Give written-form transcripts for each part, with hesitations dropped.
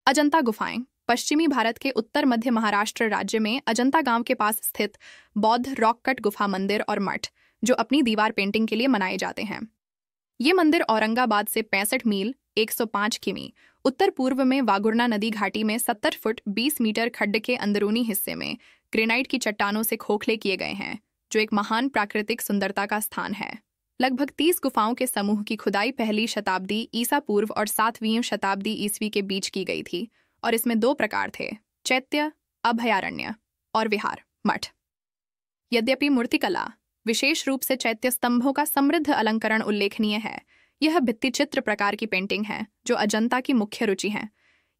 अजंता गुफाएं पश्चिमी भारत के उत्तर मध्य महाराष्ट्र राज्य में अजंता गांव के पास स्थित बौद्ध रॉक कट गुफा मंदिर और मठ जो अपनी दीवार पेंटिंग के लिए मनाए जाते हैं। ये मंदिर औरंगाबाद से 65 मील 105 किमी उत्तर पूर्व में वागुर्ना नदी घाटी में 70 फुट 20 मीटर खड्ड के अंदरूनी हिस्से में ग्रेनाइट की चट्टानों से खोखले किए गए हैं, जो एक महान प्राकृतिक सुंदरता का स्थान है। लगभग 30 गुफाओं के समूह की खुदाई पहली शताब्दी ईसा पूर्व और 7वीं शताब्दी ईस्वी के बीच की गई थी और इसमें 2 प्रकार थे, चैत्य अभयारण्य और विहार मठ। यद्यपि मूर्तिकला विशेष रूप से चैत्य स्तंभों का समृद्ध अलंकरण उल्लेखनीय है, यह भित्ति चित्र प्रकार की पेंटिंग है जो अजंता की मुख्य रुचि है।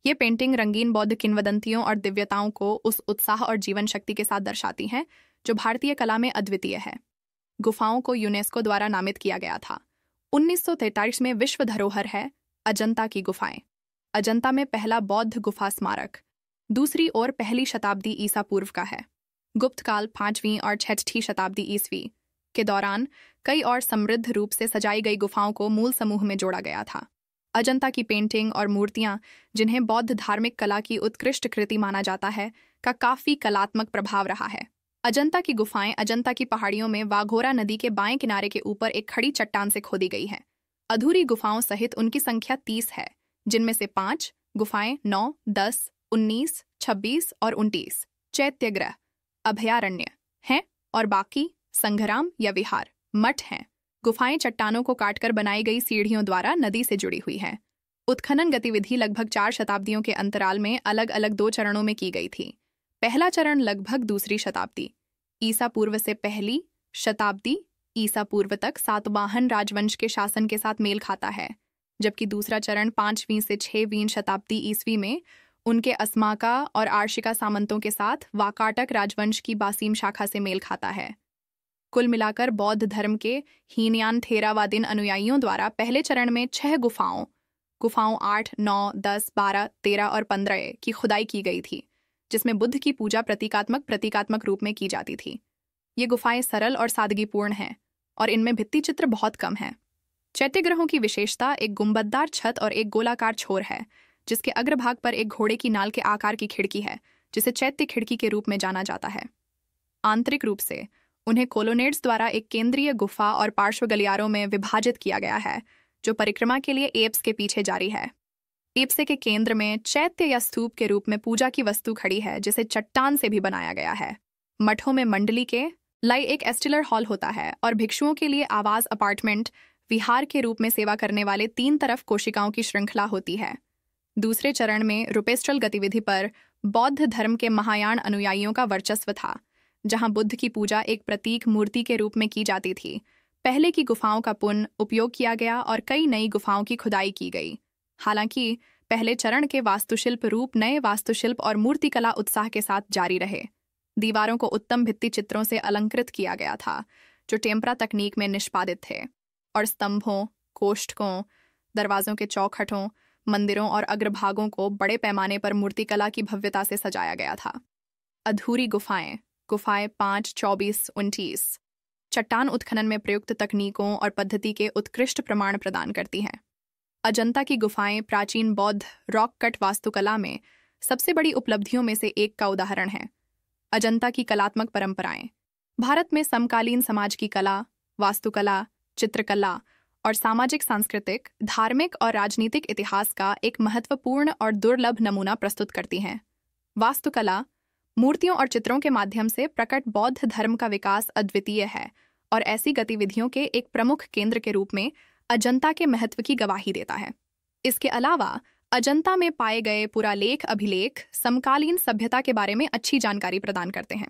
ये पेंटिंग रंगीन बौद्ध किंवदंतियों और दिव्यताओं को उस उत्साह और जीवन शक्ति के साथ दर्शाती हैं जो भारतीय कला में अद्वितीय है। गुफाओं को यूनेस्को द्वारा नामित किया गया था। 1943 में विश्व धरोहर है अजंता की गुफाएं। अजंता में पहला बौद्ध गुफा स्मारक दूसरी और पहली शताब्दी ईसा पूर्व का है। गुप्त काल 5वीं और 6ठी शताब्दी ईस्वी के दौरान कई और समृद्ध रूप से सजाई गई गुफाओं को मूल समूह में जोड़ा गया था। अजंता की पेंटिंग और मूर्तियां, जिन्हें बौद्ध धार्मिक कला की उत्कृष्ट कृति माना जाता है, का काफी कलात्मक प्रभाव रहा है। अजंता की गुफाएं अजंता की पहाड़ियों में वाघोरा नदी के बाएं किनारे के ऊपर एक खड़ी चट्टान से खोदी गई है। अधूरी गुफाओं सहित उनकी संख्या 30 है, जिनमें से 5 गुफाएं 9, 10, 19, 26 और 29 चैत्यगृह अभयारण्य हैं और बाकी संघराम या विहार मठ हैं। गुफाएं चट्टानों को काटकर बनाई गई सीढ़ियों द्वारा नदी से जुड़ी हुई हैं। उत्खनन गतिविधि लगभग 4 शताब्दियों के अंतराल में अलग अलग 2 चरणों में की गई थी। पहला चरण लगभग 2री शताब्दी ईसा पूर्व से पहली शताब्दी ईसा पूर्व तक सातवाहन राजवंश के शासन के साथ मेल खाता है, जबकि दूसरा चरण 5वीं से 6वीं शताब्दी ईस्वी में उनके अस्माका और आर्शिका सामंतों के साथ वाकाटक राजवंश की बासीम शाखा से मेल खाता है। कुल मिलाकर बौद्ध धर्म के हीनयान थेरावादिन अनुयायियों द्वारा पहले चरण में 6 गुफाओं 8, 9, 10, 12, 13 और 15 की खुदाई की गई थी, जिसमें बुद्ध की पूजा प्रतीकात्मक रूप में की जाती थी। ये गुफाएं सरल और सादगीपूर्ण हैं और इनमें भित्ति चित्र बहुत कम हैं। चैत्यगृहों की विशेषता एक गुंबददार छत और एक गोलाकार छोर है, जिसके अग्रभाग पर एक घोड़े की नाल के आकार की खिड़की है, जिसे चैत्य खिड़की के रूप में जाना जाता है। आंतरिक रूप से उन्हें कोलोनेड्स द्वारा एक केंद्रीय गुफा और पार्श्व गलियारों में विभाजित किया गया है, जो परिक्रमा के लिए एप्स के पीछे जारी है। एप्से के केंद्र में चैत्य या स्तूप के रूप में पूजा की वस्तु खड़ी है, जिसे चट्टान से भी बनाया गया है। मठों में मंडली के लाई एक एस्टिलर हॉल होता है और भिक्षुओं के लिए आवास अपार्टमेंट विहार के रूप में सेवा करने वाले 3 तरफ कोशिकाओं की श्रृंखला होती है। दूसरे चरण में रुपेस्ट्रल गतिविधि पर बौद्ध धर्म के महायान अनुयायियों का वर्चस्व था, जहां बुद्ध की पूजा एक प्रतीक मूर्ति के रूप में की जाती थी। पहले की गुफाओं का पुनः उपयोग किया गया और कई नई गुफाओं की खुदाई की गई। हालांकि पहले चरण के वास्तुशिल्प रूप नए वास्तुशिल्प और मूर्तिकला उत्साह के साथ जारी रहे। दीवारों को उत्तम भित्ति चित्रों से अलंकृत किया गया था, जो टेम्परा तकनीक में निष्पादित थे, और स्तंभों, कोष्ठकों, दरवाजों के चौखटों, मंदिरों और अग्रभागों को बड़े पैमाने पर मूर्तिकला की भव्यता से सजाया गया था। अधूरी गुफाएं 5, 24, 29 चट्टान उत्खनन में प्रयुक्त तकनीकों और पद्धति के उत्कृष्ट प्रमाण प्रदान करती हैं। अजंता की गुफाएं प्राचीन बौद्ध रॉक कट वास्तुकला में सबसे बड़ी उपलब्धियों में से एक का उदाहरण है। अजंता की कलात्मक परंपराएं भारत में समकालीन समाज की कला, वास्तुकला, चित्रकला और सामाजिक, सांस्कृतिक, धार्मिक और राजनीतिक इतिहास का एक महत्वपूर्ण और दुर्लभ नमूना प्रस्तुत करती हैं। वास्तुकला मूर्तियों और चित्रों के माध्यम से प्रकट बौद्ध धर्म का विकास अद्वितीय है और ऐसी गतिविधियों के एक प्रमुख केंद्र के रूप में अजंता के महत्व की गवाही देता है। इसके अलावा अजंता में पाए गए पुरालेख अभिलेख समकालीन सभ्यता के बारे में अच्छी जानकारी प्रदान करते हैं।